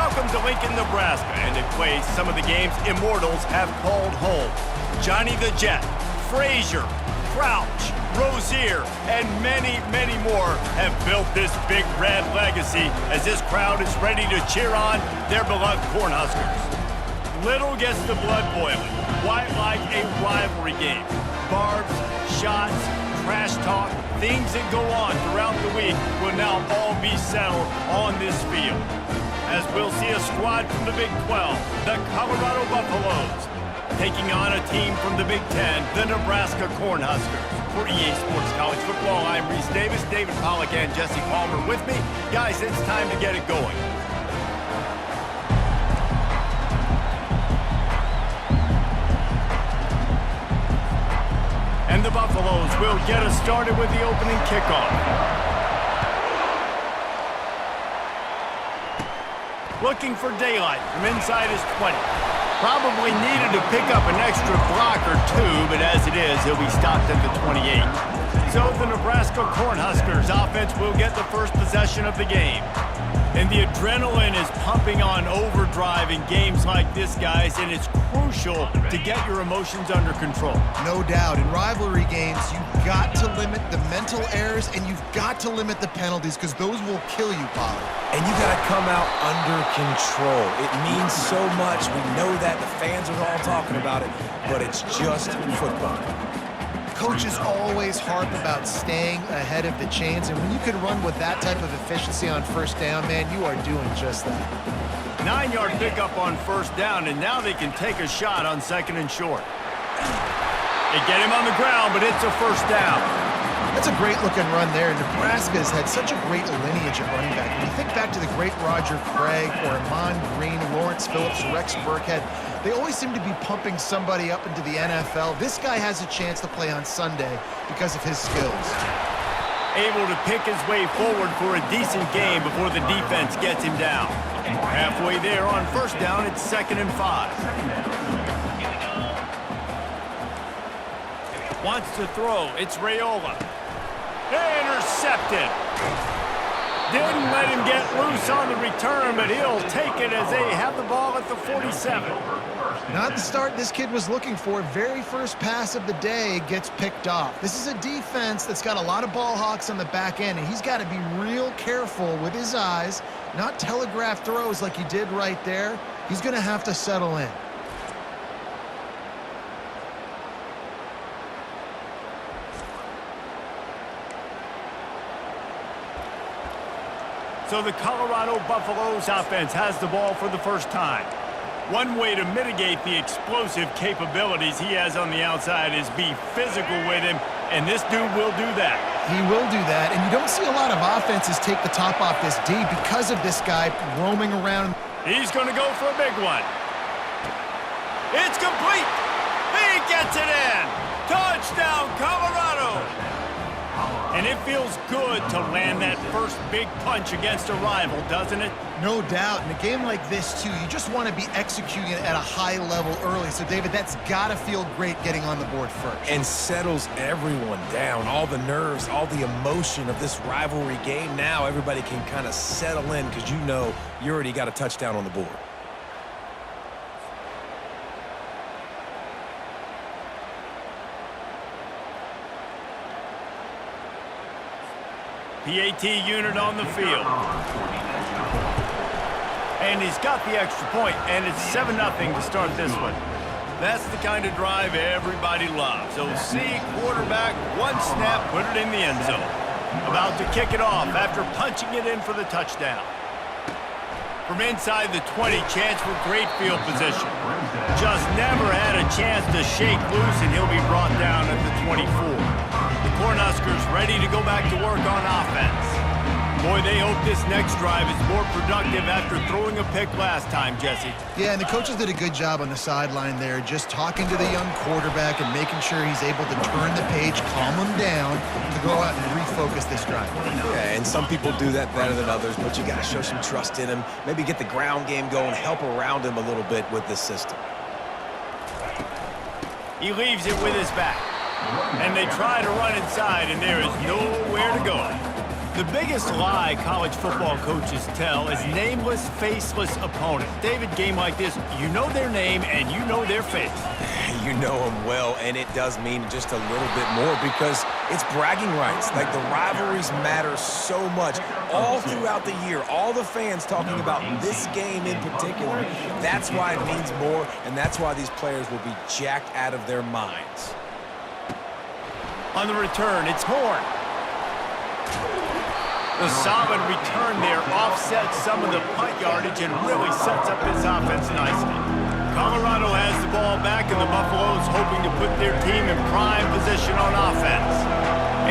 Welcome to Lincoln, Nebraska, and a place some of the game's immortals have called home. Johnny the Jet, Frazier, Crouch, Rozier, and many, many more have built this big red legacy as this crowd is ready to cheer on their beloved Cornhuskers. Little gets the blood boiling, quite like a rivalry game. Barbs, shots, trash talk, things that go on throughout the week will now all be settled on this field. As we'll see a squad from the Big 12, the Colorado Buffaloes, taking on a team from the Big 10, the Nebraska Cornhuskers. For EA Sports College Football, I'm Reese Davis, David Pollack, and Jesse Palmer with me. Guys, it's time to get it going. And the Buffaloes will get us started with the opening kickoff. Looking for daylight from inside his 20. Probably needed to pick up an extra block or two, but as it is, he'll be stopped at the 28. So the Nebraska Cornhuskers offense will get the first possession of the game. And the adrenaline is pumping on overdrive in games like this, guys, and it's crucial to get your emotions under control. No doubt. In rivalry games, you've got to limit the mental errors, and you've got to limit the penalties, because those will kill you, Pollard. And you got to come out under control. It means so much. We know that. The fans are all talking about it, but it's just football. Coaches always harp about staying ahead of the chains, and when you can run with that type of efficiency on first down, man, you are doing just that. 9-yard pickup on first down, and now they can take a shot on second and short. They get him on the ground, but it's a first down. That's a great-looking run there. Nebraska has had such a great lineage at running back. When you think back to the great Roger Craig or Amon Green, Lawrence Phillips, Rex Burkhead, they always seem to be pumping somebody up into the NFL. This guy has a chance to play on Sunday because of his skills. Able to pick his way forward for a decent game before the defense gets him down. Halfway there on first down, it's 2nd and 5. Wants to throw, it's Raiola. Intercepted. Didn't let him get loose on the return, but he'll take it as they have the ball at the 47. Not the start this kid was looking for. Very first pass of the day gets picked off. This is a defense that's got a lot of ball hawks on the back end, and he's got to be real careful with his eyes, not telegraph throws like he did right there. He's going to have to settle in. So the Colorado Buffaloes offense has the ball for the first time. One way to mitigate the explosive capabilities he has on the outside is be physical with him, and this dude will do that. He will do that, and you don't see a lot of offenses take the top off this D because of this guy roaming around. He's going to go for a big one. It's complete. He gets it in. Touchdown, Colorado. And it feels good to land that first big punch against a rival, doesn't it? No doubt. In a game like this, too, you just want to be executing it at a high level early. So, David, that's got to feel great getting on the board first. And settles everyone down. All the nerves, all the emotion of this rivalry game. Now everybody can kind of settle in because you know you already got a touchdown on the board. PAT unit on the field. And he's got the extra point, and it's 7-0 to start this one. That's the kind of drive everybody loves. OC, quarterback, one snap, put it in the end zone. About to kick it off after punching it in for the touchdown. From inside the 20, chance for great field position. Just never had a chance to shake loose, and he'll be brought down at the 24. The Cornhuskers ready to go back to work on offense. Boy, they hope this next drive is more productive after throwing a pick last time, Jesse. Yeah, and the coaches did a good job on the sideline there, just talking to the young quarterback and making sure he's able to turn the page, calm him down, to go out and refocus this drive. Yeah, and some people do that better than others, but you got to show some trust in him, maybe get the ground game going, help around him a little bit with this system. He leaves it with his back. And they try to run inside, and there is nowhere to go. The biggest lie college football coaches tell is nameless, faceless opponent. David, game like this, you know their name and you know their face. You know them well, and it does mean just a little bit more because it's bragging rights. Like, the rivalries matter so much all throughout the year. All the fans talking about this game in particular. That's why it means more, and that's why these players will be jacked out of their minds. On the return, it's Horn. The solid return there offsets some of the punt yardage and really sets up this offense nicely. Colorado has the ball back, and the Buffaloes hoping to put their team in prime position on offense.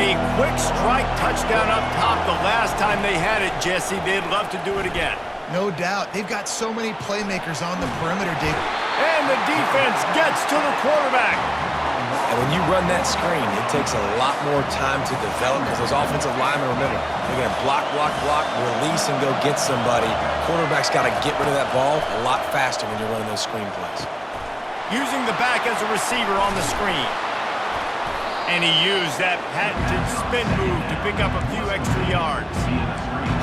A quick strike touchdown up top the last time they had it, Jesse. They'd love to do it again. No doubt. They've got so many playmakers on the perimeter, David. And the defense gets to the quarterback. And when you run that screen, it takes a lot more time to develop because those offensive linemen, remember, they're going to block, release, and go get somebody. Quarterback's got to get rid of that ball a lot faster when you're running those screen plays. Using the back as a receiver on the screen. And he used that patented spin move to pick up a few extra yards.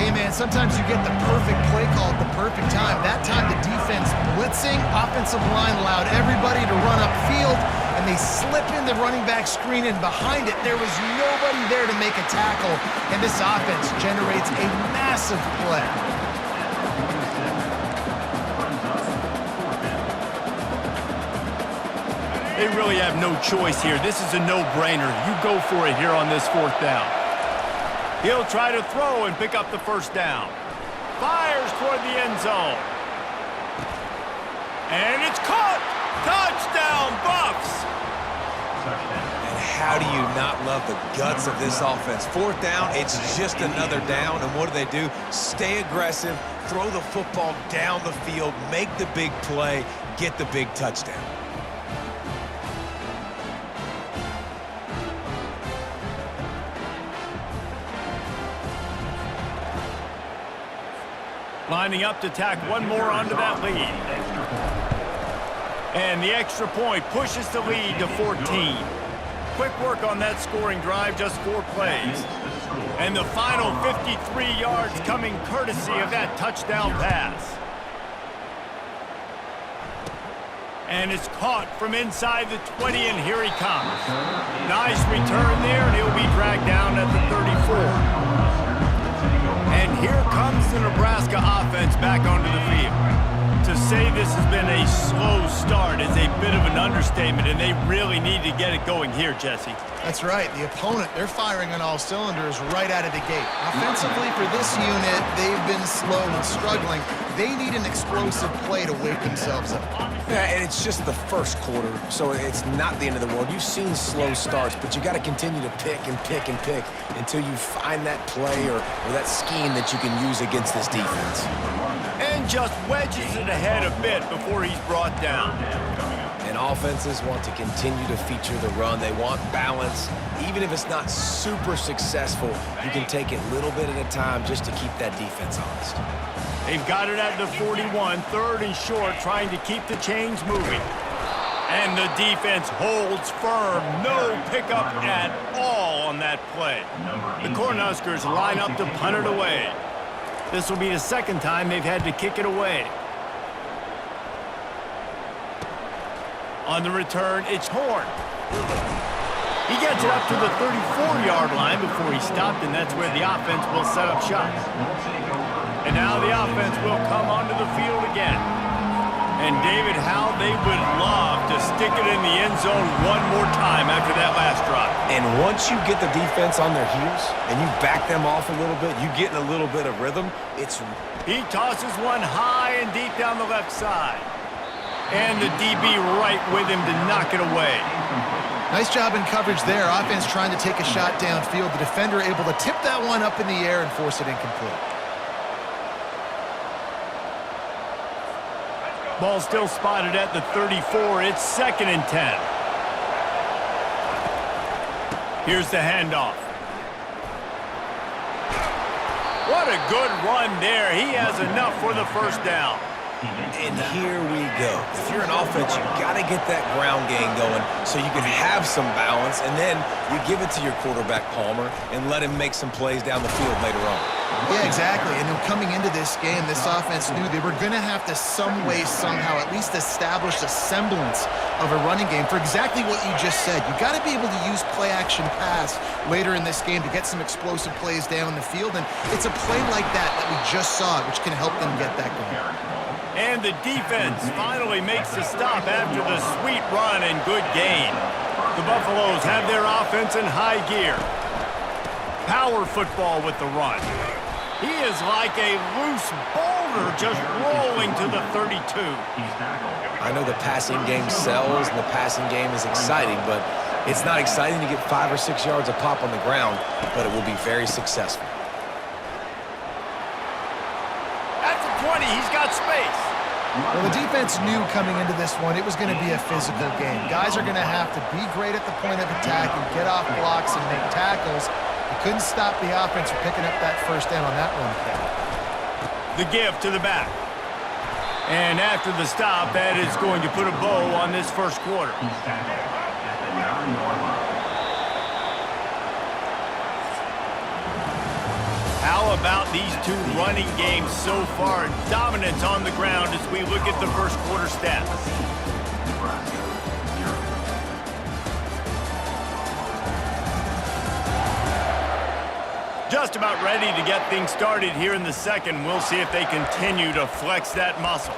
Hey, man, sometimes you get the perfect play call at the perfect time. That time the defense blitzing, offensive line allowed everybody to run upfield, and they slip in the running back screen, and behind it, there was nobody there to make a tackle, and this offense generates a massive play. They really have no choice here. This is a no-brainer. You go for it here on this fourth down. He'll try to throw and pick up the first down. Fires toward the end zone. And it's caught! Touchdown, Buffs! And how do you not love the guts of this offense? Fourth down, it's just another down, and what do? Stay aggressive, throw the football down the field, make the big play, get the big touchdown. Lining up to tack one more onto that lead. And the extra point pushes the lead to 14. Quick work on that scoring drive, just 4 plays. And the final 53 yards coming courtesy of that touchdown pass. And it's caught from inside the 20, and here he comes. Nice return there, and he'll be dragged down at the 34. And here comes the Nebraska offense back onto the field. To say this has been a slow start is a bit of an understatement, and they really need to get it going here, Jesse. That's right. The opponent, they're firing on all cylinders right out of the gate. Offensively, for this unit, they've been slow and struggling. They need an explosive play to wake themselves up. Yeah, and it's just the first quarter, so it's not the end of the world. You've seen slow starts, but you got to continue to pick and pick and pick until you find that play or that scheme that you can use against this defense. And just wedges it ahead a bit before he's brought down. And offenses want to continue to feature the run. They want balance. Even if it's not super successful, you can take it little bit at a time just to keep that defense honest. They've got it at the 41, 3rd and short, trying to keep the chains moving. And the defense holds firm. No pickup at all on that play. The Cornhuskers line up to punt it away. This will be the second time they've had to kick it away. On the return, it's Horn. He gets it up to the 34-yard line before he stopped, and that's where the offense will set up shop. And now the offense will come onto the field again. And David, how they would love to stick it in the end zone one more time after that last drive. And once you get the defense on their heels and you back them off a little bit, you get in a little bit of rhythm, He tosses one high and deep down the left side. And the DB right with him to knock it away. Nice job in coverage there. Offense trying to take a shot downfield. The defender able to tip that one up in the air and force it incomplete. Ball still spotted at the 34. It's 2nd and 10. Here's the handoff. What a good run there. He has enough for the first down. And here we go. If you're an offense, you got to get that ground game going so you can have some balance, and then you give it to your quarterback, Palmer, and let him make some plays down the field later on. Yeah, exactly. And then coming into this game, this offense knew they were going to have to some way, somehow, at least establish a semblance of a running game for exactly what you just said. You got to be able to use play-action pass later in this game to get some explosive plays down the field, and it's a play like that we just saw, which can help them get that going. And the defense finally makes the stop after the sweet run and good gain. The Buffaloes have their offense in high gear. Power football with the run. He is like a loose boulder just rolling to the 32. I know the passing game sells and the passing game is exciting, but it's not exciting to get 5 or 6 yards a pop on the ground, but it will be very successful. At the 20, he's got space. Well, the defense knew coming into this one it was going to be a physical game. Guys are going to have to be great at the point of attack and get off blocks and make tackles. They couldn't stop the offense from picking up that first down on that run play. The give to the back. And after the stop, that is going to put a bow on this first quarter. How about these two running games so far? Dominance on the ground as we look at the first quarter stats. Just about ready to get things started here in the second. We'll see if they continue to flex that muscle.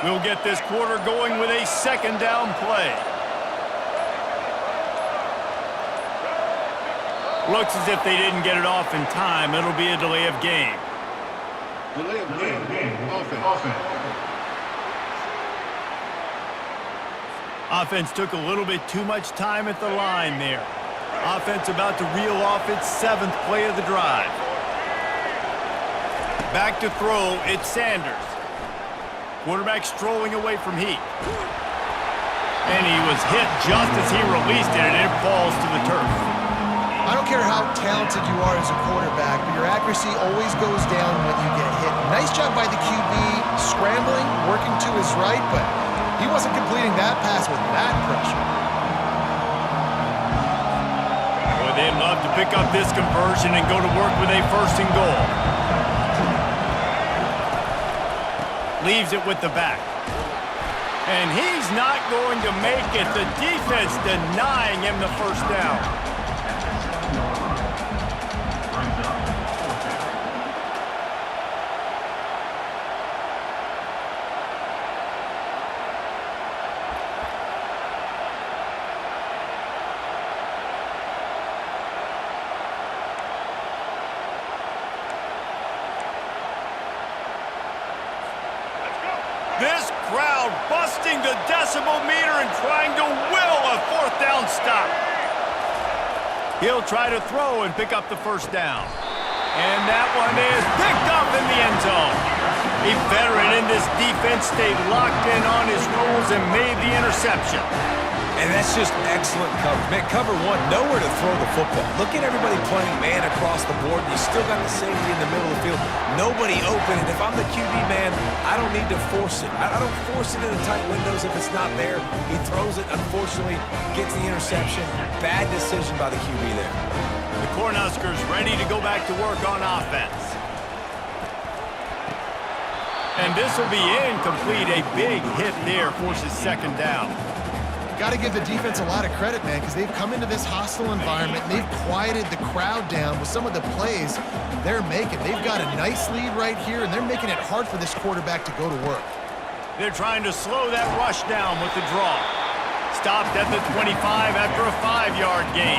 We'll get this quarter going with a second down play. Looks as if they didn't get it off in time. It'll be a delay of game. Delay of game. Offense. Offense took a little bit too much time at the line there. Offense about to reel off its 7th play of the drive. Back to throw, it's Sanders. Quarterback strolling away from Heat. And he was hit just as he released it, and it falls to the turf. I don't care how talented you are as a quarterback, but your accuracy always goes down when you get hit. Nice job by the QB, scrambling, working to his right, but he wasn't completing that pass with that pressure. Boy, they'd love to pick up this conversion and go to work with a 1st and goal. Leaves it with the back. And he's not going to make it. The defense denying him the first down. This crowd busting the decibel meter and trying to will a 4th down stop. He'll try to throw and pick up the first down. And that one is picked up in the end zone. A veteran in this defense stayed locked in on his rules and made the interception. And that's just excellent coverage. Man, cover one, nowhere to throw the football. Look at everybody playing man across the board. You still got the safety in the middle of the field. Nobody open. And if I'm the QB man, I don't need to force it. I don't force it into tight windows if it's not there. He throws it, unfortunately, gets the interception. Bad decision by the QB there. The Cornhuskers ready to go back to work on offense. And this will be incomplete. A big hit there forces 2nd down. Got to give the defense a lot of credit, man, because they've come into this hostile environment and they've quieted the crowd down with some of the plays they're making. They've got a nice lead right here, and they're making it hard for this quarterback to go to work. They're trying to slow that rush down with the draw. Stopped at the 25 after a 5-yard gain.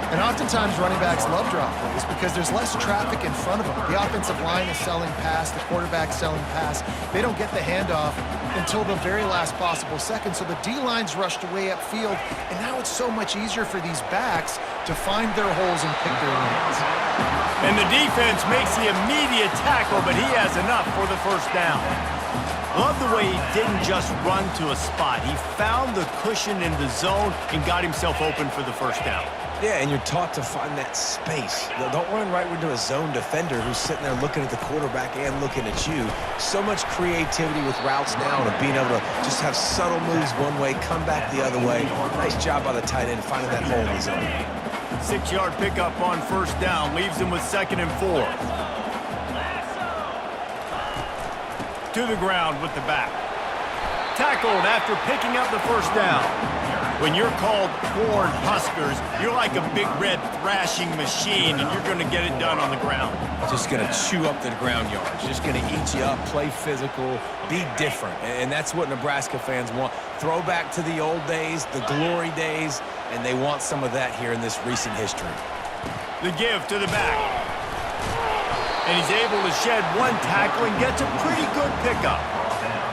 And oftentimes running backs love drop plays because there's less traffic in front of them. The offensive line is selling pass, the quarterback's selling pass. They don't get the handoff until the very last possible second, so the D-line's rushed away upfield, and now it's so much easier for these backs to find their holes and pick their lanes. And the defense makes the immediate tackle, but he has enough for the first down. Love the way he didn't just run to a spot. He found the cushion in the zone and got himself open for the first down. Yeah, and you're taught to find that space. Don't run right into a zone defender who's sitting there looking at the quarterback and looking at you. So much creativity with routes now and being able to just have subtle moves one way, come back the other way. Nice job by the tight end finding that hole in the zone. 6-yard pickup on first down leaves him with 2nd and 4. To the ground with the back. Tackled after picking up the first down. When you're called Corn Huskers, you're like a big red thrashing machine, and you're going to get it done on the ground. Just going to chew up the ground yards. Just going to eat you up, play physical, be different. And that's what Nebraska fans want. Throw back to the old days, the glory days, and they want some of that here in this recent history. The give to the back. And he's able to shed one tackle and gets a pretty good pickup.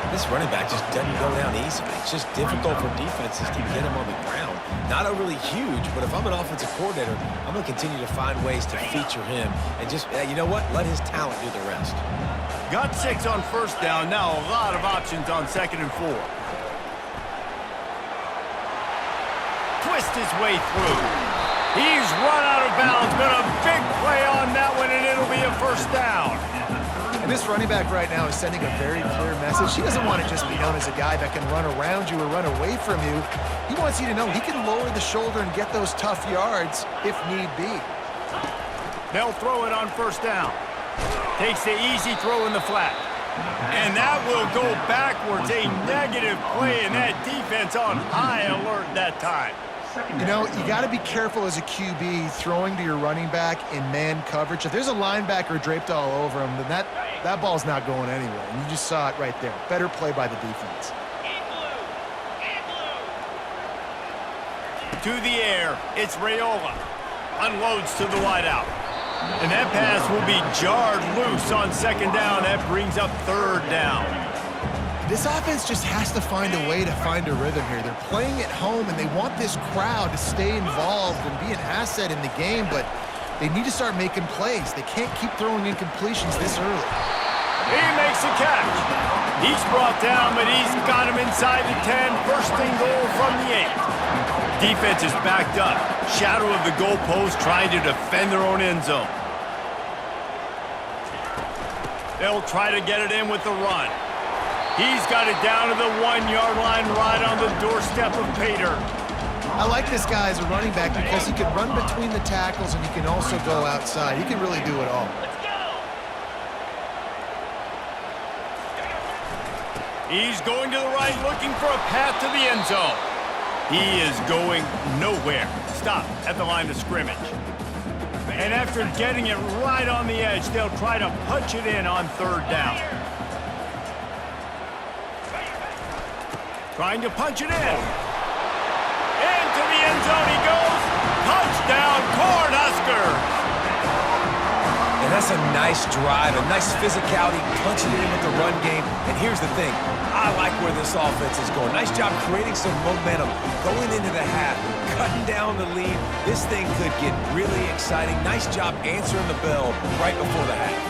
This running back just doesn't go down easily. It's just difficult for defenses to get him on the ground. Not overly huge, but if I'm an offensive coordinator, I'm going to continue to find ways to feature him and just, you know what, let his talent do the rest. Got 6 on first down. Now a lot of options on 2nd and 4. Twist his way through. He's run out of bounds, but a big play on that one, and it'll be a first down. And this running back right now is sending a very clear message. He doesn't want to just be known as a guy that can run around you or run away from you. He wants you to know he can lower the shoulder and get those tough yards if need be. They'll throw it on first down. Takes the easy throw in the flat. And that will go backwards. A negative play, and that defense on high alert that time. You know, you got to be careful as a QB throwing to your running back in man coverage. If there's a linebacker draped all over him, then that ball's not going anywhere. And you just saw it right there. Better play by the defense. To the air, it's Raiola. Unloads to the wideout. And that pass will be jarred loose on 2nd down. That brings up 3rd down. This offense just has to find a way to find a rhythm here. They're playing at home, and they want this crowd to stay involved and be an asset in the game, but they need to start making plays. They can't keep throwing incompletions this early. He makes a catch. He's brought down, but he's got him inside the 10. 1st and goal from the 8. Defense is backed up. Shadow of the goalpost trying to defend their own end zone. They'll try to get it in with the run. He's got it down to the 1-yard line right on the doorstep of Pater. I like this guy as a running back because he can run between the tackles and he can also go outside. He can really do it all. He's going to the right, looking for a path to the end zone. He is going nowhere. Stop at the line of scrimmage. And after getting it right on the edge, they'll try to punch it in on 3rd down. Trying to punch it in. Into the end zone he goes. Touchdown, Cornhuskers! And that's a nice drive, a nice physicality, punching it in with the run game. And here's the thing. I like where this offense is going. Nice job creating some momentum, going into the half, cutting down the lead. This thing could get really exciting. Nice job answering the bell right before the half.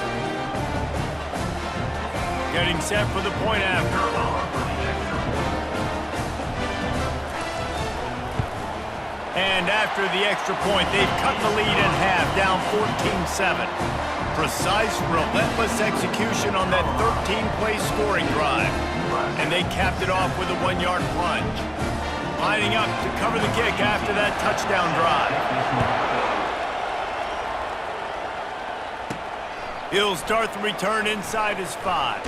Getting set for the point after. And after the extra point, they've cut the lead in half, down 14-7. Precise, relentless execution on that 13-play scoring drive. And they capped it off with a 1-yard plunge. Lining up to cover the kick after that touchdown drive. He'll start the return inside his 5.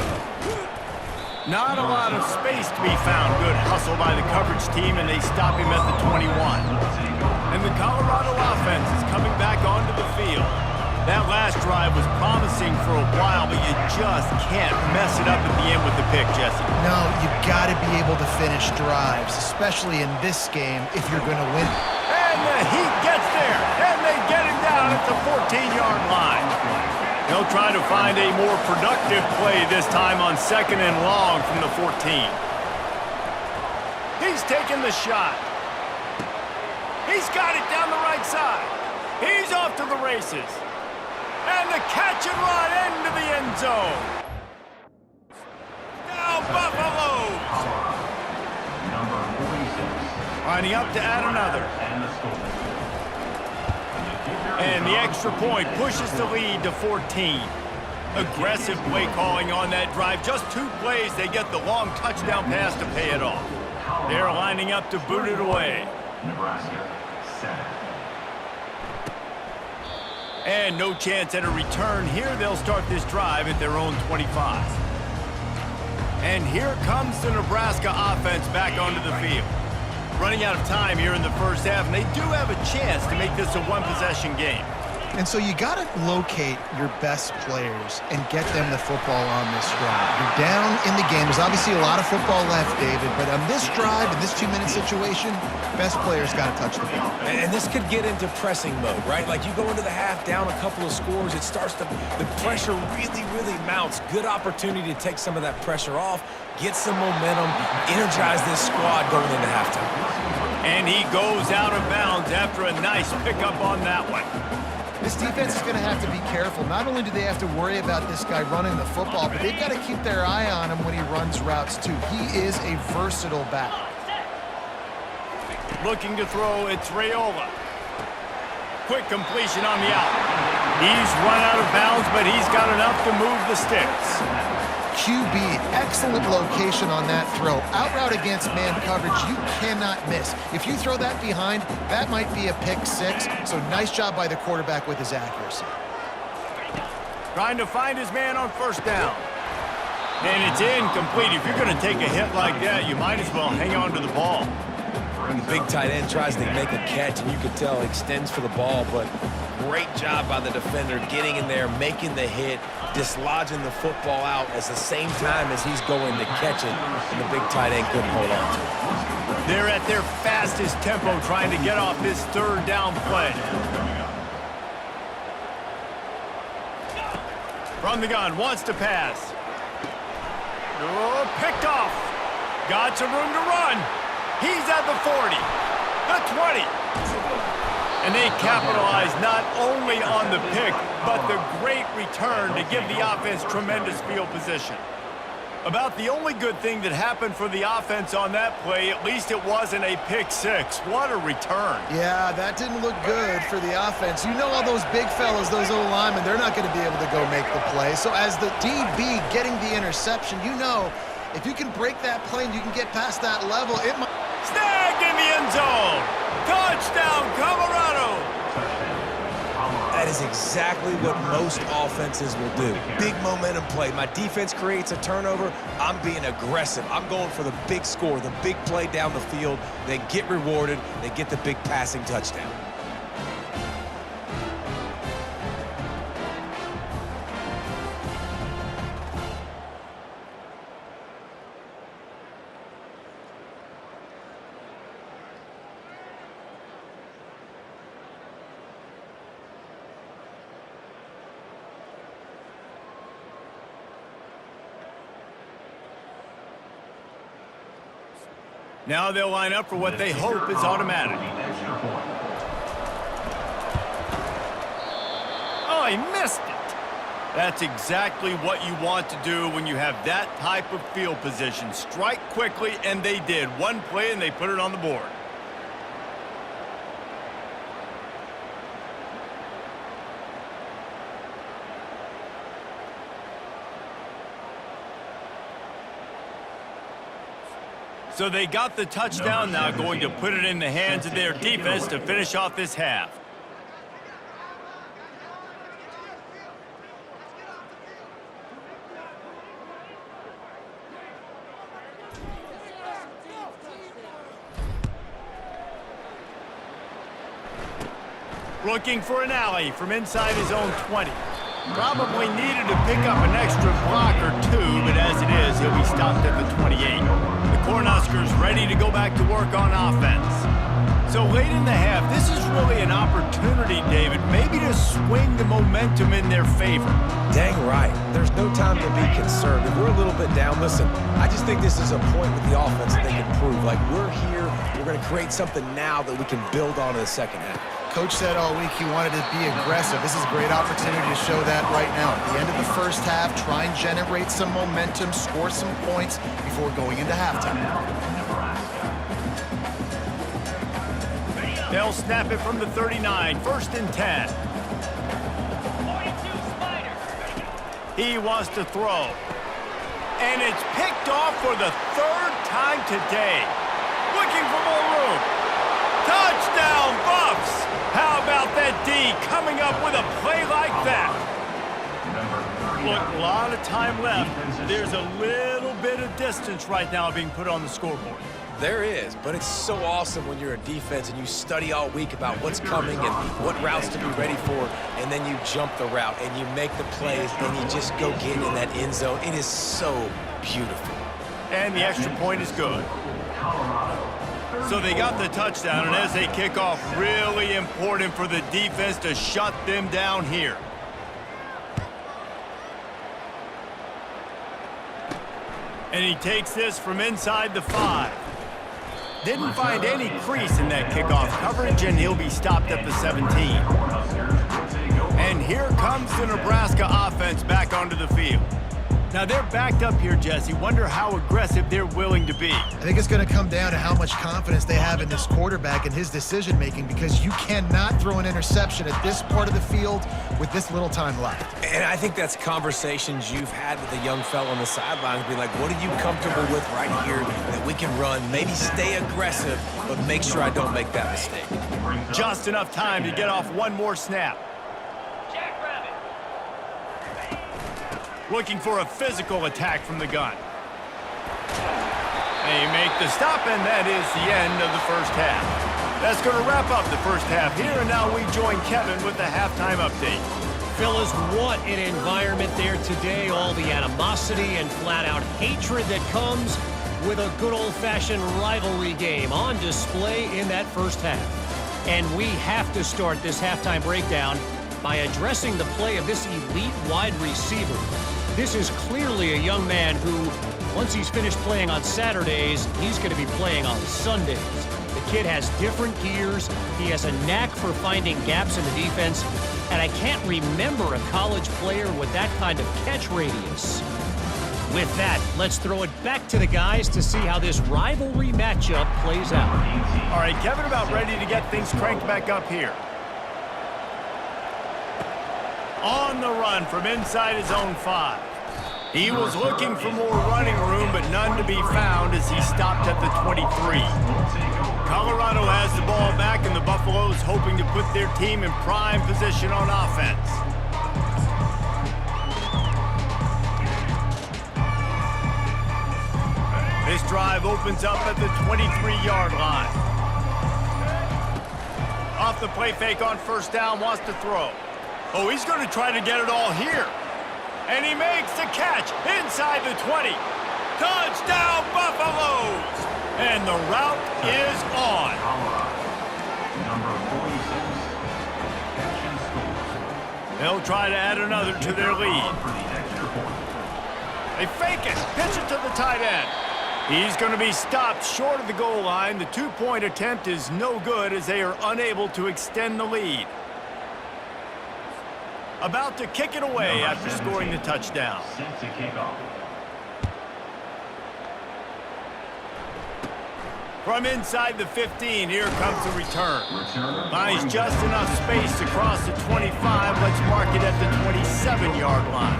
Not a lot of space to be found. Good hustle by the coverage team, and they stop him at the 21. And the Colorado offense is coming back onto the field. That last drive was promising for a while, but you just can't mess it up at the end with the pick, Jesse. No, you've got to be able to finish drives, especially in this game if you're going to win. And the Heat gets there, and they get him down at the 14-yard line. They'll try to find a more productive play this time on 2nd and long from the 14. He's taking the shot. He's got it down the right side. He's off to the races. And the catch and run into the end zone. Lining up to add another. And the extra point pushes the lead to 14. Aggressive play calling on that drive. Just 2 plays, they get the long touchdown pass to pay it off. They're lining up to boot it away. And no chance at a return here. They'll start this drive at their own 25. And here comes the Nebraska offense back onto the field. Running out of time here in the first half, and they do have a chance to make this a one-possession game. And so you got to locate your best players and get them the football on this drive. You're down in the game. There's obviously a lot of football left, David, but on this drive, in this 2-minute situation, best players got to touch the ball. And this could get into pressing mode, right? Like you go into the half down a couple of scores, it starts to, the pressure really mounts. Good opportunity to take some of that pressure off, get some momentum, energize this squad going into halftime. And he goes out of bounds after a nice pickup on that one. This defense is going to have to be careful. Not only do they have to worry about this guy running the football, but they've got to keep their eye on him when he runs routes, too. He is a versatile back. Looking to throw, it's Raiola. Quick completion on the out. He's run out of bounds, but he's got enough to move the sticks. QB, excellent location on that throw. Out route against man coverage, you cannot miss. If you throw that behind, that might be a pick 6. So nice job by the quarterback with his accuracy. Trying to find his man on first down. And it's incomplete. If you're going to take a hit like that, you might as well hang on to the ball. The big tight end tries to make a catch, and you can tell extends for the ball, but great job by the defender getting in there, making the hit, dislodging the football out at the same time as he's going to catch it, and the big tight end couldn't hold on to it. They're at their fastest tempo trying to get off this third down play. From the gun, wants to pass. Oh, picked off. Got some room to run. He's at the 40, the 20. And they capitalize not only on the pick, but the great return to give the offense tremendous field position. About the only good thing that happened for the offense on that play, at least it wasn't a pick 6. What a return. Yeah, that didn't look good for the offense. You know all those big fellas, those O-linemen, they're not going to be able to go make the play. So as the DB getting the interception, you know, if you can break that plane, you can get past that level. It might... Snagged in the end zone. Touchdown, Colorado. That is exactly what most offenses will do. Big momentum play. My defense creates a turnover. I'm being aggressive. I'm going for the big score, the big play down the field. They get rewarded. They get the big passing touchdown. Now they'll line up for what they hope is automatic. Oh, he missed it. That's exactly what you want to do when you have that type of field position. Strike quickly, and they did. One play, and they put it on the board. So they got the touchdown, now going to put it in the hands of their defense to finish off this half. Looking for an alley from inside his own 20. Probably needed to pick up an extra block or 2, but as it is, he'll be stopped at the 28. The Cornhuskers ready to go back to work on offense. So late in the half, this is really an opportunity, David, maybe to swing the momentum in their favor. Dang right. There's no time to be concerned. If we're a little bit down, listen, I just think this is a point with the offense that they can prove. Like, we're here, we're going to create something now that we can build on in the second half. Coach said all week he wanted to be aggressive. This is a great opportunity to show that right now. At the end of the first half, try and generate some momentum, score some points before going into halftime. They'll snap it from the 39, 1st and 10. He wants to throw. And it's picked off for the 3rd time today. Looking for more room. Touchdown, Buffs! How about that D coming up with a play like that? Look, a lot of time left. There's a little bit of distance right now being put on the scoreboard. There is, but it's so awesome when you're a defense and you study all week about what's coming and what routes to be ready for, and then you jump the route and you make the plays and you just go get in that end zone. It is so beautiful. And the extra point is good. So they got the touchdown, and as they kick off, really important for the defense to shut them down here. And he takes this from inside the 5. Didn't find any crease in that kickoff coverage, and he'll be stopped at the 17. And here comes the Nebraska offense back onto the field. Now they're backed up here, Jesse. Wonder how aggressive they're willing to be. I think it's going to come down to how much confidence they have in this quarterback and his decision-making, because you cannot throw an interception at this part of the field with this little time left. And I think that's conversations you've had with the young fellow on the sidelines, be like, what are you comfortable with right here that we can run? Maybe stay aggressive, but make sure I don't make that mistake. Just enough time to get off one more snap. Looking for a physical attack from the gun. They make the stop, and that is the end of the first half. That's going to wrap up the first half here, and now we join Kevin with the halftime update. Fellas, what an environment there today. All the animosity and flat-out hatred that comes with a good old-fashioned rivalry game on display in that first half. And we have to start this halftime breakdown by addressing the play of this elite wide receiver. This is clearly a young man who, once he's finished playing on Saturdays, he's going to be playing on Sundays. The kid has different gears. He has a knack for finding gaps in the defense. And I can't remember a college player with that kind of catch radius. With that, let's throw it back to the guys to see how this rivalry matchup plays out. All right, Kevin about ready to get things cranked back up here. On the run from inside his own 5. He was looking for more running room, but none to be found as he stopped at the 23. Colorado has the ball back, and the Buffaloes hoping to put their team in prime position on offense. This drive opens up at the 23-yard line. Off the play fake on first down, wants to throw. Oh, he's going to try to get it all here. And he makes the catch inside the 20. Touchdown, Buffaloes! And the route is on. They'll try to add another to their lead. They fake it, pitch it to the tight end. He's going to be stopped short of the goal line. The 2-point attempt is no good as they are unable to extend the lead. About to kick it away after scoring the touchdown. From inside the 15, here comes the return. Finds just enough space to cross the 25. Let's mark it at the 27-yard line.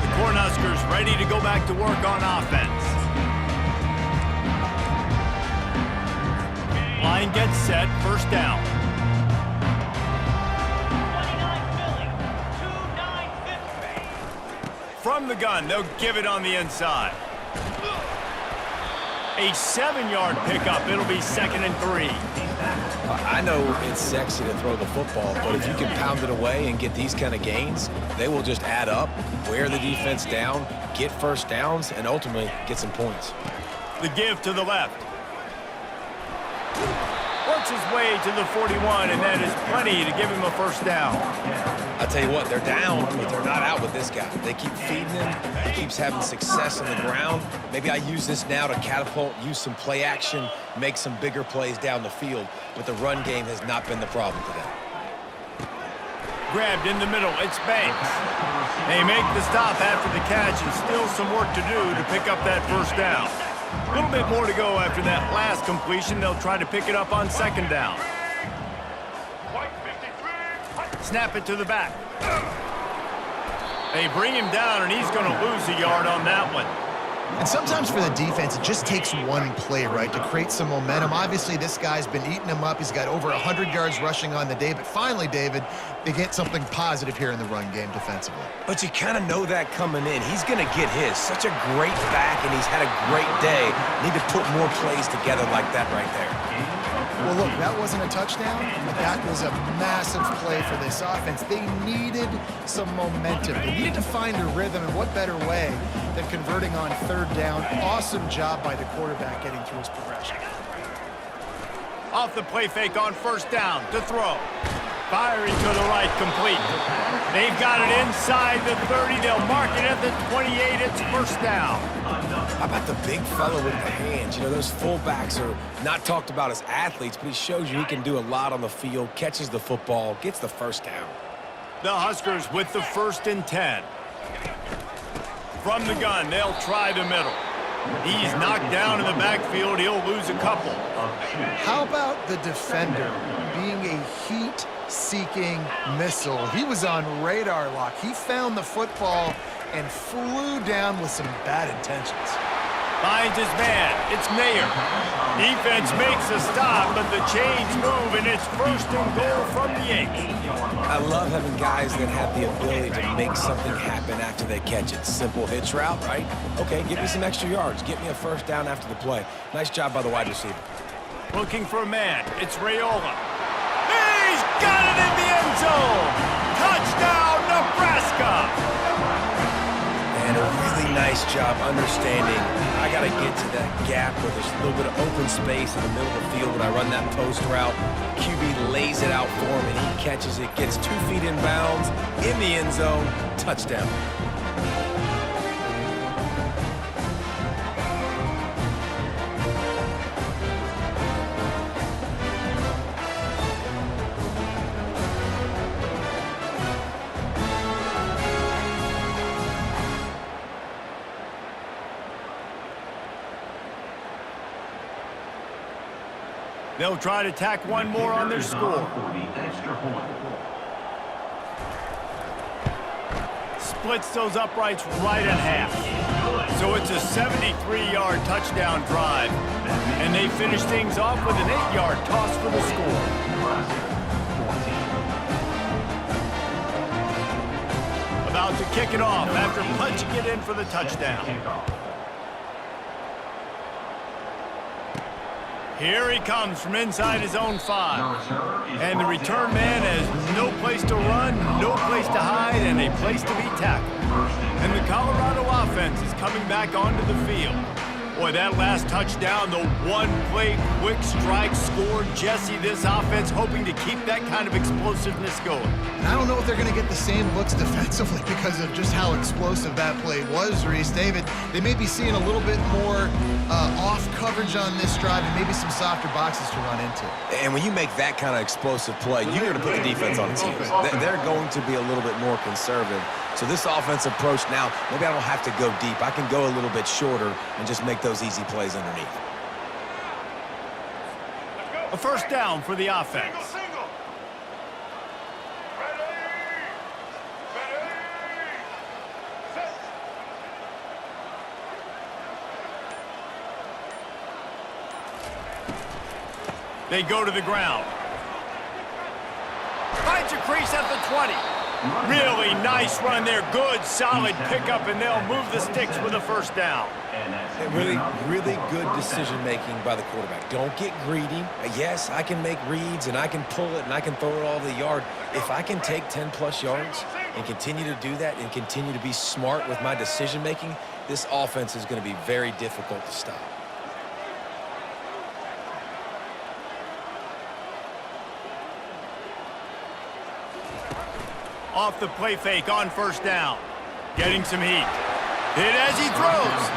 The Cornhuskers ready to go back to work on offense. Line gets set, first down. From the gun, they'll give it on the inside. A 7-yard pickup. It'll be 2nd and 3. I know it's sexy to throw the football, but if you can pound it away and get these kind of gains, they will just add up, wear the defense down, get first downs, and ultimately get some points. The give to the left. Works his way to the 41, and that is plenty to give him a first down. I tell you what, they're down, but they're not out with this guy. They keep feeding him. He keeps having success on the ground. Maybe I use this now to catapult, use some play action, make some bigger plays down the field, but the run game has not been the problem today. Grabbed in the middle, it's Banks. They make the stop after the catch, and still some work to do to pick up that first down. A little bit more to go after that last completion. They'll try to pick it up on 2nd down. Snap it to the back. They bring him down, and he's going to lose a yard on that one. And sometimes for the defense, it just takes one play, right, to create some momentum. Obviously, this guy's been eating him up. He's got over 100 yards rushing on the day. But finally, David, they get something positive here in the run game defensively. But you kind of know that coming in. He's going to get his. Such a great back, and he's had a great day. Need to put more plays together like that right there. Well, look, that wasn't a touchdown, but that was a massive play for this offense. They needed some momentum. They needed to find a rhythm, and what better way than converting on third down. Awesome job by the quarterback getting through his progression. Off the play fake on first down to throw. Firing to the right, complete. They've got it inside the 30. They'll mark it at the 28. It's first down. How about the big fella with the hands? You know, those fullbacks are not talked about as athletes, but he shows you he can do a lot on the field, catches the football, gets the first down. The Huskers with the 1st and 10. From the gun, they'll try the middle. He's knocked down in the backfield. He'll lose a couple. How about the defender being a heat-seeking missile? He was on radar lock. He found the football and flew down with some bad intentions. Finds his man. It's Mayer. Defense makes a stop, but the chains move, and it's 1st and goal from the 8. I love having guys that have the ability to make something happen after they catch it. Simple hitch route, right? Okay, give me some extra yards. Get me a first down after the play. Nice job by the wide receiver. Looking for a man. It's Raiola. He's got it in the end zone. Touchdown, Nebraska. And a really nice job understanding I got to get to that gap where there's a little bit of open space in the middle of the field when I run that post route. QB lays it out for him, and he catches it, gets 2 feet in bounds, in the end zone, touchdown. They'll try to tack one more on their score. Splits those uprights right in half. So it's a 73-yard touchdown drive. And they finish things off with an 8-yard toss for the score. About to kick it off after punching it in for the touchdown. Here he comes from inside his own 5. And the return man has no place to run, no place to hide, and a place to be tackled. And the Colorado offense is coming back onto the field. Boy, that last touchdown, the one-play quick strike score. Jesse, this offense hoping to keep that kind of explosiveness going. And I don't know if they're going to get the same looks defensively because of just how explosive that play was, Reese. David, they may be seeing a little bit more off coverage on this drive and maybe some softer boxes to run into. And when you make that kind of explosive play, you're going to put the defense on its heels. They're going to be a little bit more conservative. So this offense approach now, maybe I don't have to go deep. I can go a little bit shorter and just make those easy plays underneath. A first down for the offense. They go to the ground. Finds a crease at the 20. Really nice run there. Good, solid pickup, and they'll move the sticks with a first down. Really, really good decision-making by the quarterback. Don't get greedy. Yes, I can make reads, and I can pull it, and I can throw it all the yard. If I can take 10-plus yards and continue to do that and continue to be smart with my decision-making, this offense is going to be very difficult to stop. Off the play fake on first down. Getting some heat. Hit as he throws.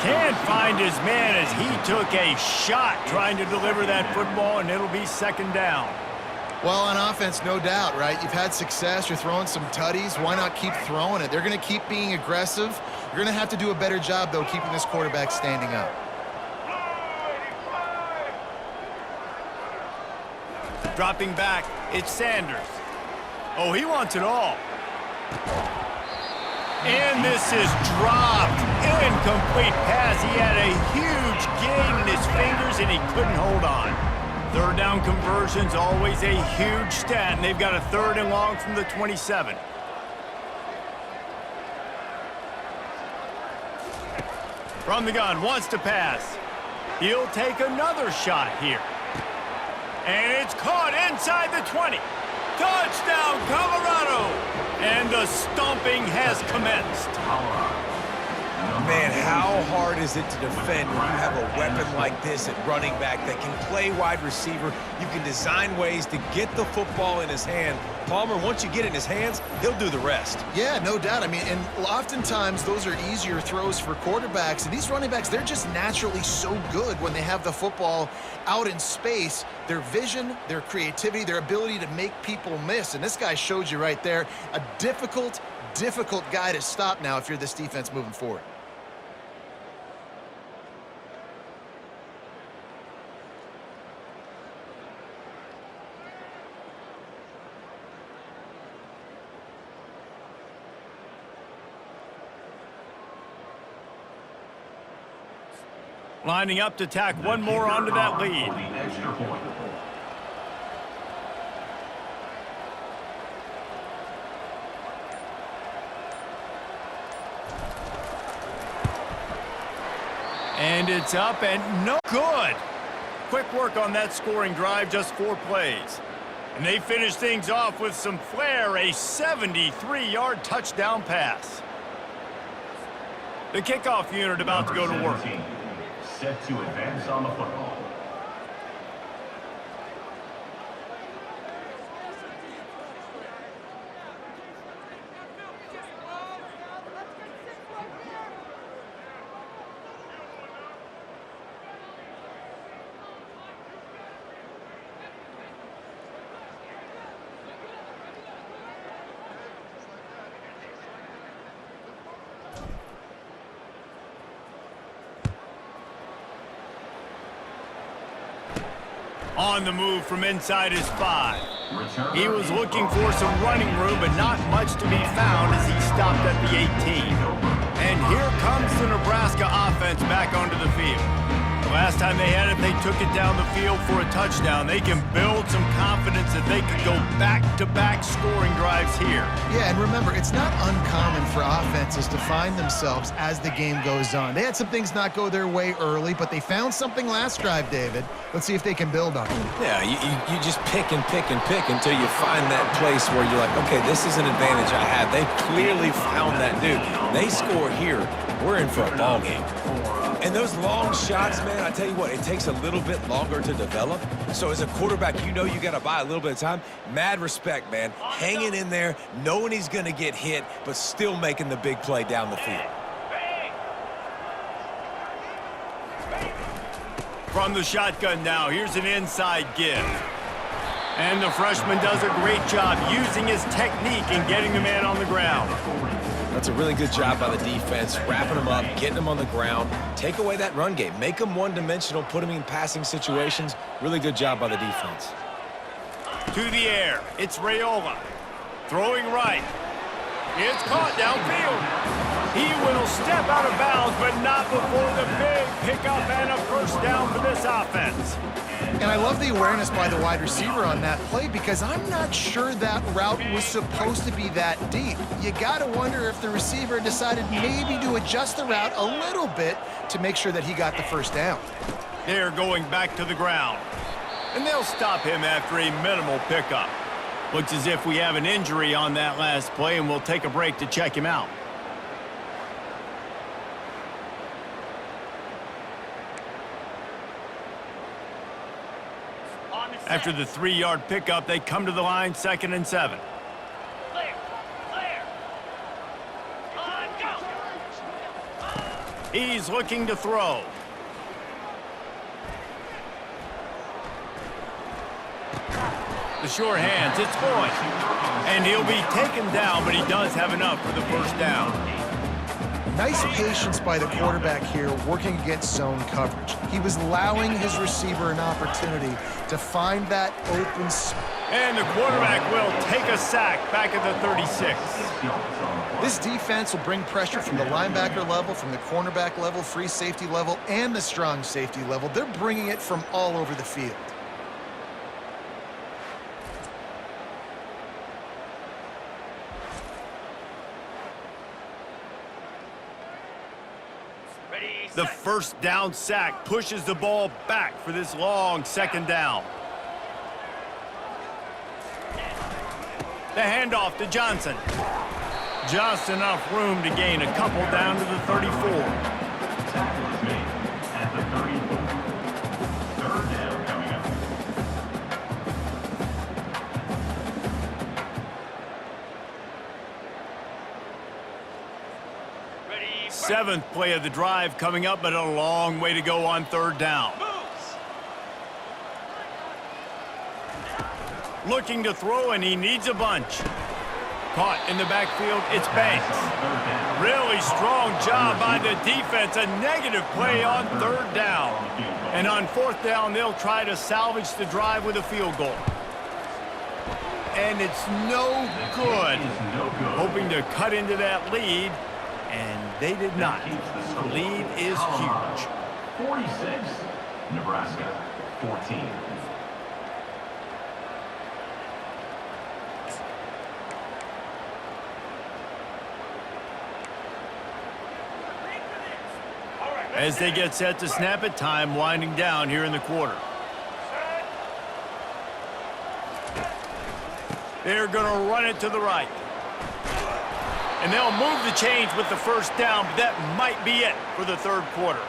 Can't find his man as he took a shot trying to deliver that football, and it'll be second down. Well, on offense, no doubt, right? You've had success. You're throwing some tutties. Why not keep throwing it? They're going to keep being aggressive. You're going to have to do a better job, though, keeping this quarterback standing up. Dropping back, it's Sanders. Oh, he wants it all. And this is dropped. Incomplete pass. He had a huge gain in his fingers, and he couldn't hold on. Third down conversion's always a huge stat, and they've got a 3rd and long from the 27. From the gun, wants to pass. He'll take another shot here. And it's caught inside the 20. Touchdown, Colorado! And the stomping has commenced. Man, how hard is it to defend when you have a weapon like this at running back that can play wide receiver? You can design ways to get the football in his hand. Palmer, once you get it in his hands, he'll do the rest. Yeah, no doubt. I mean, and oftentimes those are easier throws for quarterbacks. And these running backs, they're just naturally so good when they have the football out in space. Their vision, their creativity, their ability to make people miss. And this guy showed you right there, a difficult guy to stop now if you're this defense moving forward. Lining up to tack one more onto that lead. And it's up and no good. Quick work on that scoring drive, just 4 plays. And they finish things off with some flair, a 73-yard touchdown pass. The kickoff unit about to go to work. Set to advance on the football. On the move from inside his 5. He was looking for some running room, but not much to be found as he stopped at the 18. And here comes the Nebraska offense back onto the field. The last time they had it, they took it down the field for a touchdown. They can build some confidence that they could go back-to-back scoring drives here. Yeah, and remember, it's not uncommon for offenses to find themselves as the game goes on. They had some things not go their way early, but they found something last drive, David. Let's see if they can build on it. Yeah, you just pick and pick and pick until you find that place where you're like, okay, this is an advantage I have. They clearly found that dude. They score here, we're in for a ball game. And those long shots, man, I tell you what, it takes a little bit longer to develop. So as a quarterback, you know you got to buy a little bit of time. Mad respect, man. Hanging in there, knowing he's going to get hit, but still making the big play down the field. From the shotgun now, here's an inside give. And the freshman does a great job using his technique and getting the man on the ground. That's a really good job by the defense, wrapping them up, getting them on the ground. Take away that run game. Make them one-dimensional, put them in passing situations. Really good job by the defense. To the air, it's Raiola. Throwing right. It's caught downfield. He will step out of bounds, but not before the big pickup and a first down for this offense. And I love the awareness by the wide receiver on that play because I'm not sure that route was supposed to be that deep. You got to wonder if the receiver decided maybe to adjust the route a little bit to make sure that he got the first down. They're going back to the ground. And they'll stop him after a minimal pickup. Looks as if we have an injury on that last play, and we'll take a break to check him out. After the 3-yard pickup, they come to the line, 2nd and 7. Clear. On, go. He's looking to throw. The sure hands, it's Boyd. And he'll be taken down, but he does have enough for the first down. Nice patience by the quarterback here, working against zone coverage. He was allowing his receiver an opportunity to find that open spot. And the quarterback will take a sack back at the 36. This defense will bring pressure from the linebacker level, from the cornerback level, free safety level, and the strong safety level. They're bringing it from all over the field. The first down sack pushes the ball back for this long second down. The handoff to Johnson. Just enough room to gain a couple down to the 34. Tackle is made at the 34. Third down coming up. Seventh play of the drive coming up, but a long way to go on third down. Looking to throw, and he needs a bunch. Caught in the backfield, it's Banks. Really strong job by the defense. A negative play on third down. And on fourth down, they'll try to salvage the drive with a field goal. And it's no good. Hoping to cut into that lead, and they did not. The lead is huge. 46, Nebraska, 14. As they get set to snap it, time winding down here in the quarter. They're going to run it to the right. And they'll move the chains with the first down, but that might be it for the third quarter.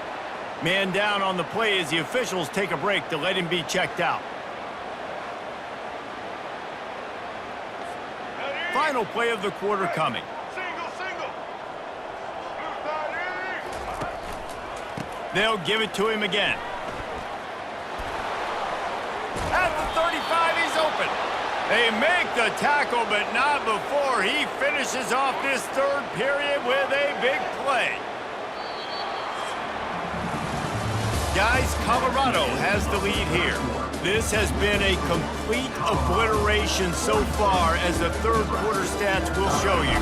Man down on the play as the officials take a break to let him be checked out. Final play of the quarter coming. They'll give it to him again. At the 35, he's open. They make the tackle, but not before he finishes off this third period with a big play. Guys, Colorado has the lead here. This has been a complete obliteration so far, as the third quarter stats will show you.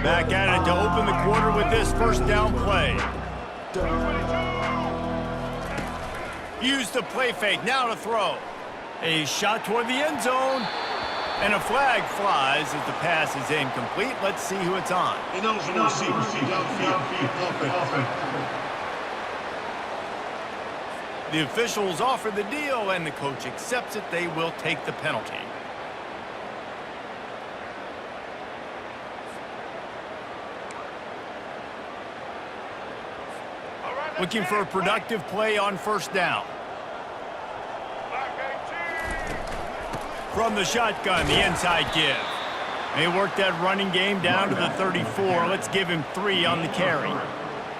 Back at it to open the quarter with this first down play. Use the play fake, now to throw. A shot toward the end zone. And a flag flies as the pass is incomplete. Let's see who it's on. Ineligible receiver, downfield, The officials offer the deal, and the coach accepts it. They will take the penalty. Looking for a productive play on first down. From the shotgun, the inside give. They work that running game down to the 34. Let's give him 3 on the carry.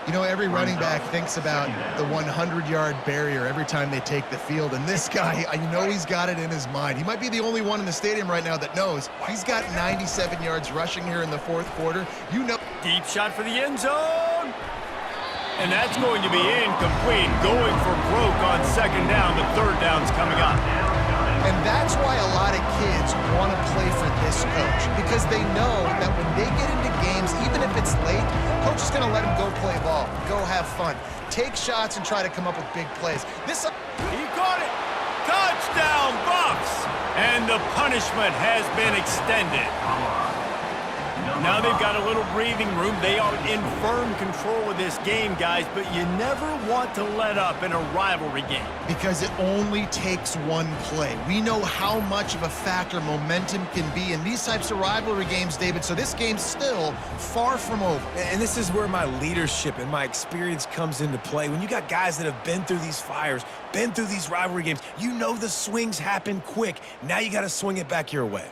You know, every running back thinks about the 100-yard barrier every time they take the field, and this guy, I know he's got it in his mind. He might be the only one in the stadium right now that knows he's got 97 yards rushing here in the fourth quarter. You know. Deep shot for the end zone. And that's going to be incomplete. Going for broke on second down. The third down's coming up. And that's why a lot of kids want to play for this coach, because they know that when they get into games, even if it's late, coach is going to let them go play ball, go have fun, take shots, and try to come up with big plays. He caught it. Touchdown, Buffs. And the punishment has been extended. Now they've got a little breathing room. They are in firm control of this game, guys, but you never want to let up in a rivalry game. Because it only takes one play. We know how much of a factor momentum can be in these types of rivalry games, David, so this game's still far from over. And this is where my leadership and my experience comes into play. When you got guys that have been through these fires, been through these rivalry games, you know the swings happen quick. Now you got to swing it back your way.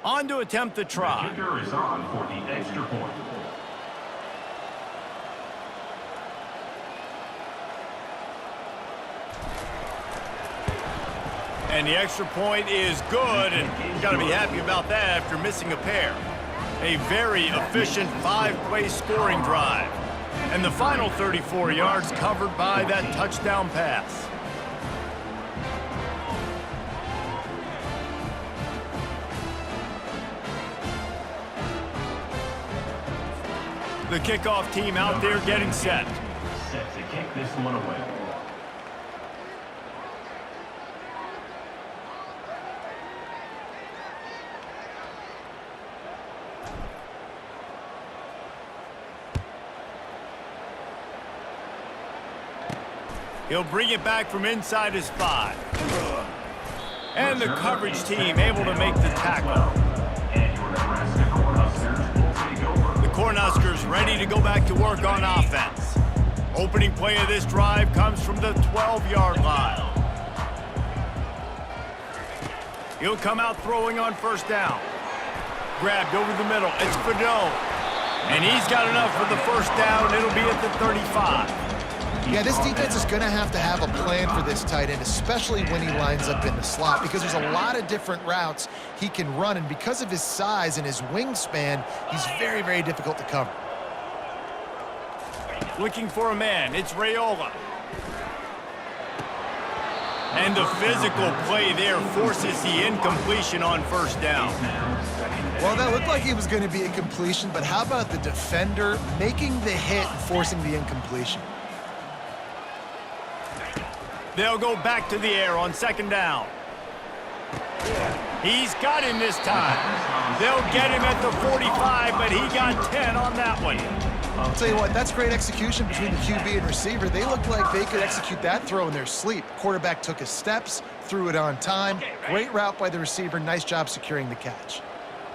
On to attempt the try. The kicker is on for the extra point. And the extra point is good, and you got to be happy about that after missing a pair. A very efficient 5-play scoring drive. And the final 34 yards covered by that touchdown pass. The kickoff team out there getting set. Set to kick this one away. He'll bring it back from inside his 5. And the coverage team able to make the tackle. And your Nebraska Cornhuskers will take over. The Cornhuskers ready to go back to work on offense. Opening play of this drive comes from the 12-yard line. He'll come out throwing on first down. Grabbed over the middle. It's Fedot. And he's got enough for the first down. It'll be at the 35. Yeah, this defense is going to have a plan for this tight end, especially when he lines up in the slot, because there's a lot of different routes he can run, and because of his size and his wingspan, he's very, very difficult to cover. Looking for a man. It's Raiola. And the physical play there forces the incompletion on first down. Well, that looked like it was going to be a completion, but how about the defender making the hit and forcing the incompletion? They'll go back to the air on second down. He's got him this time. They'll get him at the 45, but he got 10 on that one. I'll tell you what, that's great execution between the QB and receiver. They looked like they could execute that throw in their sleep. Quarterback took his steps, threw it on time. Great route by the receiver. Nice job securing the catch.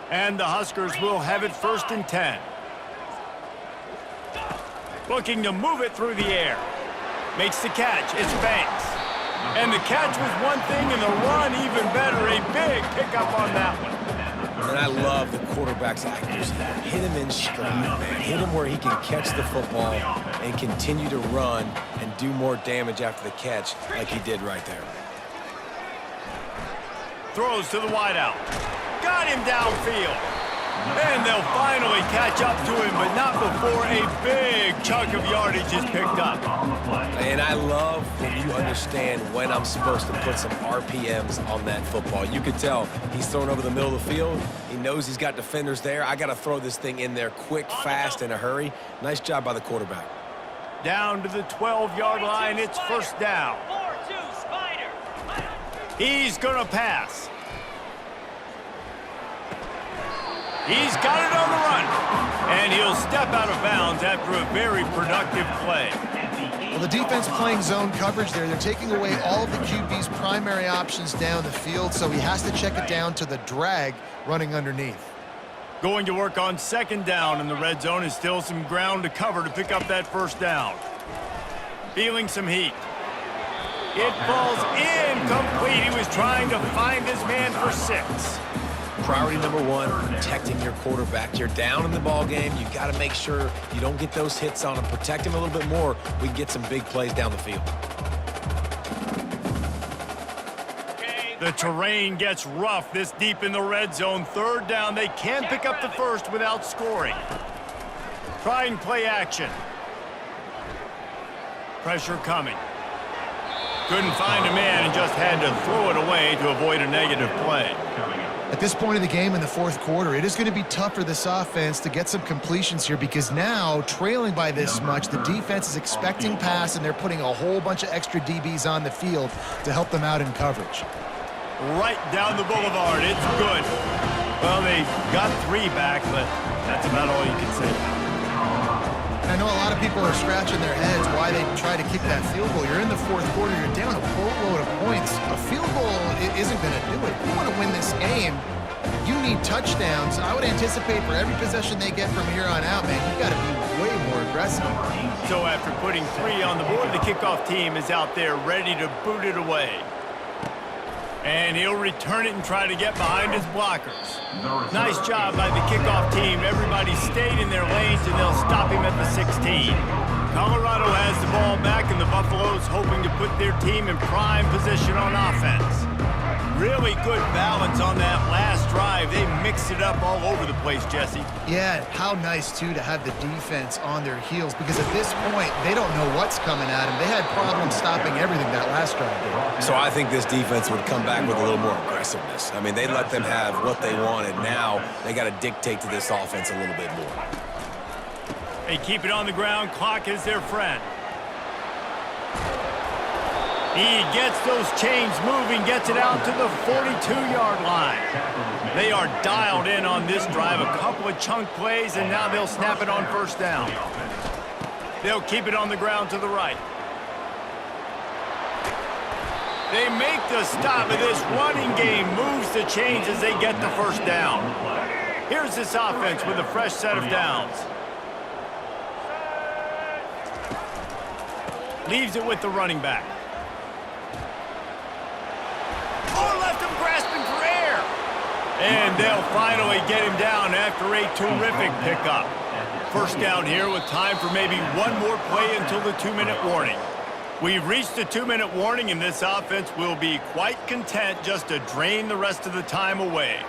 And the Huskers will have it 1st and 10. Looking to move it through the air. Makes the catch. It's Banks. And the catch was one thing, and the run even better. A big pickup on that one. And I love the quarterback's accuracy. Hit him in stride, man. Hit him where he can catch the football and continue to run and do more damage after the catch like he did right there. Throws to the wideout. Got him downfield. And they'll finally catch up to him, but not before a big chunk of yardage is picked up. And I love when you understand when I'm supposed to put some RPMs on that football. You could tell he's thrown over the middle of the field. He knows he's got defenders there. I got to throw this thing in there quick, fast, in a hurry. Nice job by the quarterback. Down to the 12-yard line, it's first down. He's going to pass. He's got it on the run, and he'll step out of bounds after a very productive play. Well, the defense playing zone coverage there. They're taking away all of the QB's primary options down the field, so he has to check it down to the drag running underneath. Going to work on second down, and the red zone is still some ground to cover to pick up that first down. Feeling some heat. It falls incomplete. He was trying to find his man for 6. Priority number 1, protecting your quarterback. You're down in the ball game. You got to make sure you don't get those hits on him. Protect him a little bit more. We can get some big plays down the field. The terrain gets rough this deep in the red zone. Third down. They can pick up the first without scoring. Trying play action. Pressure coming. Couldn't find a man and just had to throw it away to avoid a negative play. At this point of the game in the fourth quarter, it is going to be tough for this offense to get some completions here because now, trailing by this much, the defense is expecting pass, and they're putting a whole bunch of extra DBs on the field to help them out in coverage. Right down the boulevard. It's good. Well, they got 3 back, but that's about all you can say. I know a lot of people are scratching their heads why they try to kick that field goal. You're in the fourth quarter. You're down a boatload of points. A field goal isn't going to do it. If you want to win this game, you need touchdowns. I would anticipate for every possession they get from here on out, man, you got to be way more aggressive. So after putting 3 on the board, the kickoff team is out there ready to boot it away. And he'll return it and try to get behind his blockers. Nice job by the kickoff team. Everybody stayed in their lanes, and they'll stop him at the 16. Colorado has the ball back, and the Buffaloes hoping to put their team in prime position on offense. Really good balance on that last drive. They mixed it up all over the place, Jesse. Yeah, how nice, too, to have the defense on their heels, because at this point, they don't know what's coming at them. They had problems stopping everything that last drive did. So I think this defense would come back with a little more aggressiveness. I mean, they let them have what they wanted. Now they got to dictate to this offense a little bit more. They keep it on the ground. Clock is their friend. He gets those chains moving, gets it out to the 42-yard line. They are dialed in on this drive. A couple of chunk plays, and now they'll snap it on first down. They'll keep it on the ground to the right. They make the stop, and this running game moves the chains as they get the first down. Here's this offense with a fresh set of downs. Leaves it with the running back. Oh, left him grasping for air. And they'll finally get him down after a terrific pickup. First down here with time for maybe one more play until the 2-minute warning. We've reached the 2-minute warning, and this offense will be quite content just to drain the rest of the time away.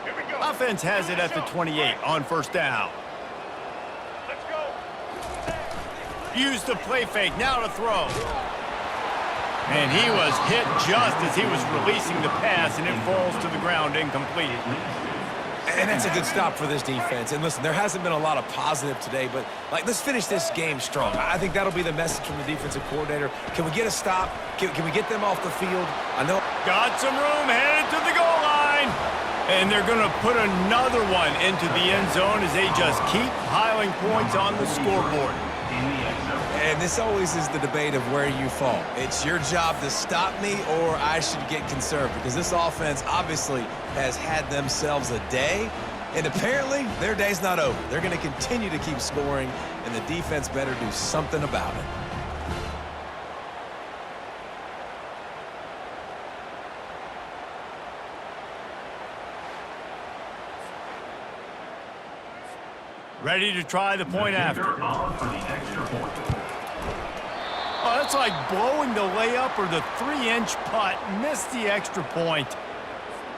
Here we go. Offense has it at the 28 on first down. Let's go. Use the play fake, now to throw. And he was hit just as he was releasing the pass, and it falls to the ground incomplete. And that's a good stop for this defense. And listen, there hasn't been a lot of positive today, but let's finish this game strong. I think that'll be the message from the defensive coordinator. Can we get a stop? Can we get them off the field? I know. Got some room, headed to the goal line. And they're going to put another one into the end zone as they just keep piling points on the scoreboard. And this always is the debate of where you fall. It's your job to stop me, or I should get conserved, because this offense obviously has had themselves a day, and apparently their day's not over. They're going to continue to keep scoring, and the defense better do something about it. Ready to try the point after. Oh, that's like blowing the layup or the 3-inch putt. Missed the extra point.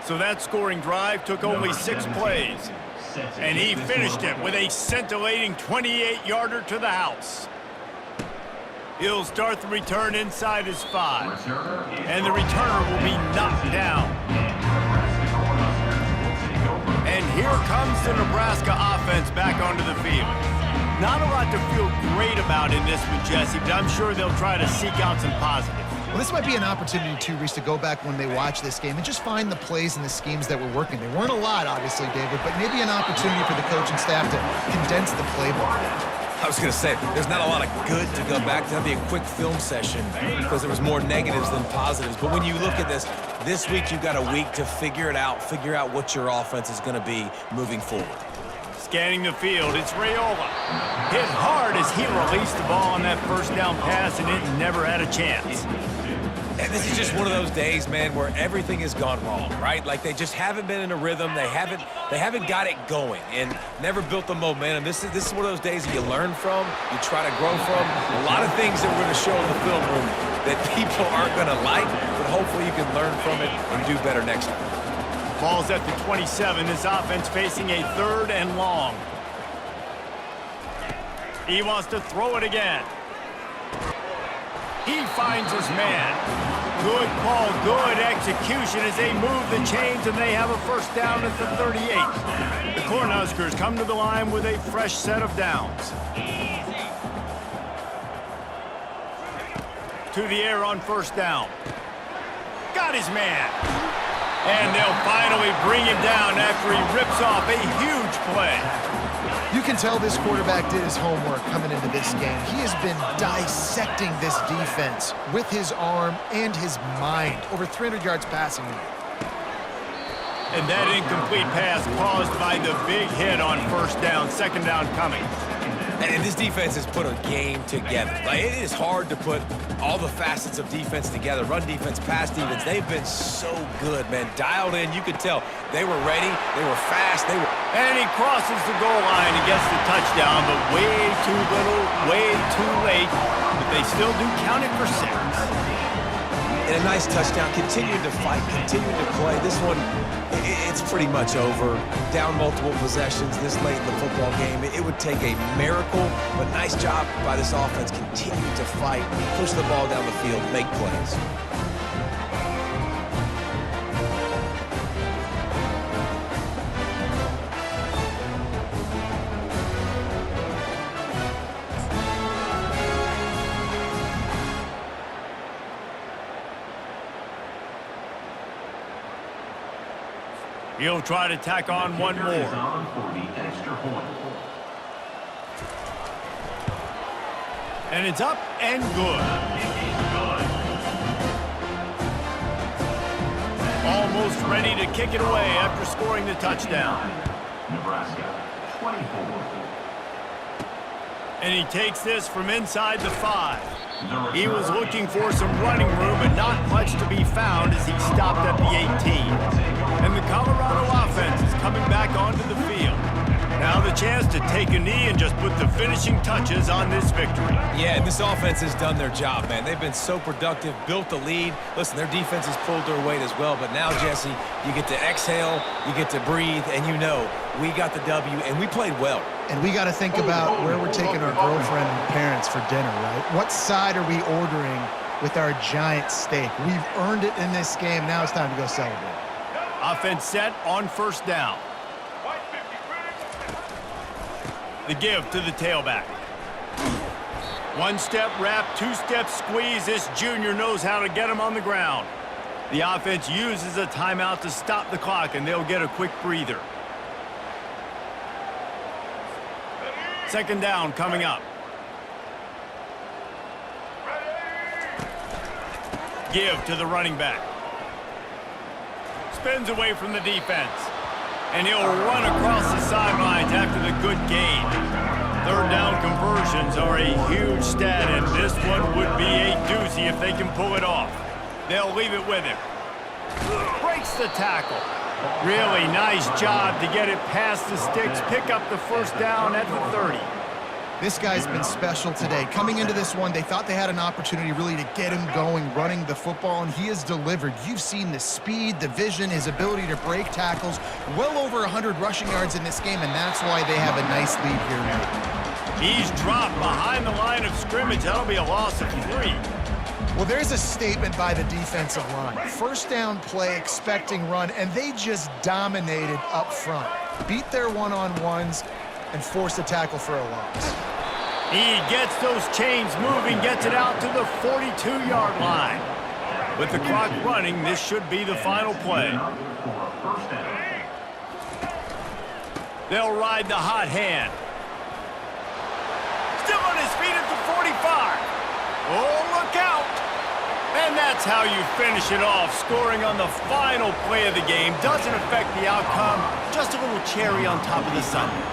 So that scoring drive took only 6 plays. And he finished it with a scintillating 28-yarder to the house. He'll start the return inside his 5. And the returner will be knocked down. And here comes the Nebraska offense back onto the field. Not a lot to feel great about in this one, Jesse, but I'm sure they'll try to seek out some positives. Well, this might be an opportunity, too, Reese, to go back when they watch this game and just find the plays and the schemes that were working. There weren't a lot, obviously, David, but maybe an opportunity for the coaching staff to condense the playbook. I was going to say, there's not a lot of good to go back to. That'd be a quick film session because there was more negatives than positives. But when you look at this week you've got a week to figure it out, figure out what your offense is going to be moving forward. Scanning the field, it's Raiola. Hit hard as he released the ball on that first down pass, and it never had a chance. And this is just one of those days, man, where everything has gone wrong, right? Like they just haven't been in a rhythm. They haven't got it going and never built the momentum. This is one of those days that you learn from, you try to grow from. A lot of things that we're going to show in the film room that people aren't going to like, but hopefully you can learn from it and do better next time. Ball's at the 27. This offense facing a 3rd and long. He wants to throw it again. He finds his man. Good call, good execution as they move the chains, and they have a first down at the 38. The Cornhuskers come to the line with a fresh set of downs. To the air on first down. Got his man. And they'll finally bring him down after he rips off a huge play. You can tell this quarterback did his homework coming into this game. He has been dissecting this defense with his arm and his mind. Over 300 yards passing. And that incomplete pass caused by the big hit on first down, 2nd down coming. And this defense has put a game together. Like, it is hard to put all the facets of defense together. Run defense, pass defense. They've been so good, man. Dialed in. You could tell they were ready. They were fast. And he crosses the goal line and gets the touchdown, but way too little, way too late. But they still do count it for 6. And a nice touchdown, continuing to fight, continuing to play. This one, it's pretty much over. Down multiple possessions this late in the football game. It would take a miracle, but nice job by this offense. Continue to fight, push the ball down the field, make plays. He'll try to tack on one more. On for the extra point. And it's up and good. Almost ready to kick it away after scoring the touchdown. Nebraska, 24. And he takes this from inside the 5. He was looking for some running room, but not much to be found as he stopped at the 18. And the Colorado offense is coming back onto the field. Now the chance to take a knee and just put the finishing touches on this victory. Yeah, and this offense has done their job, man. They've been so productive, built the lead. Listen, their defense has pulled their weight as well, but now, Jesse, you get to exhale, you get to breathe, and you know we got the W, and we played well. And we got to think about where we're taking our girlfriend and parents for dinner, right? What side are we ordering with our giant steak? We've earned it in this game. Now it's time to go celebrate. Offense set on first down. The give to the tailback. One-step wrap, two-step squeeze. This junior knows how to get him on the ground. The offense uses a timeout to stop the clock, and they'll get a quick breather. Second down coming up. Give to the running back. Spins away from the defense. And he'll run across the sidelines after the good gain. Third down conversions are a huge stat, and this one would be a doozy if they can pull it off. They'll leave it with him. Breaks the tackle. Really nice job to get it past the sticks, pick up the first down at the 30. This guy's been special today. Coming into this one, they thought they had an opportunity really to get him going, running the football, and he has delivered. You've seen the speed, the vision, his ability to break tackles. Well over 100 rushing yards in this game, and that's why they have a nice lead here now. He's dropped behind the line of scrimmage. That'll be a loss of 3. Well, there's a statement by the defensive line. First down play, expecting run, and they just dominated up front. Beat their one-on-ones and forced a tackle for a loss. He gets those chains moving, gets it out to the 42-yard line. With the clock running, this should be the final play. They'll ride the hot hand. Still on his feet at the 45. Oh, look out. And that's how you finish it off. Scoring on the final play of the game doesn't affect the outcome. Just a little cherry on top of the sundae.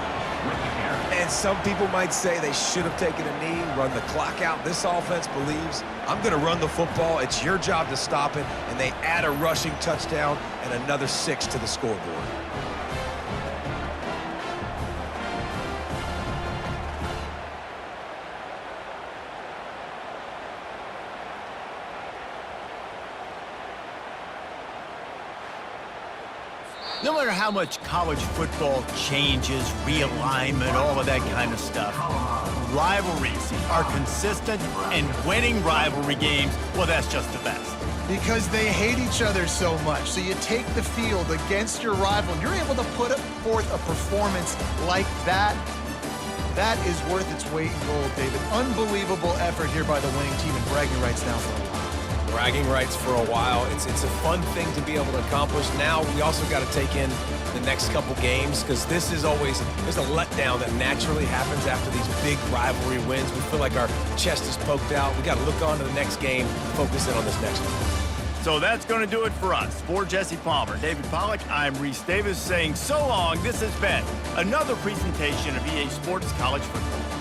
And some people might say they should have taken a knee, run the clock out. This offense believes, I'm going to run the football. It's your job to stop it. And they add a rushing touchdown and another 6 to the scoreboard. No matter how much college football changes, realignment, all of that kind of stuff, rivalries are consistent, and winning rivalry games, well, that's just the best. Because they hate each other so much. So you take the field against your rival, and you're able to put forth a performance like that. That is worth its weight in gold, David. Unbelievable effort here by the winning team, and bragging rights now for a while. Bragging rights for a while. It's a fun thing to be able to accomplish. Now we also got to take in the next couple games, because this is always, there's a letdown that naturally happens after these big rivalry wins. We feel like our chest is poked out. We got to look on to the next game, focus in on this next one. So that's going to do it for us. For Jesse Palmer, David Pollack, I'm Reese Davis saying so long. This has been another presentation of EA Sports College Football.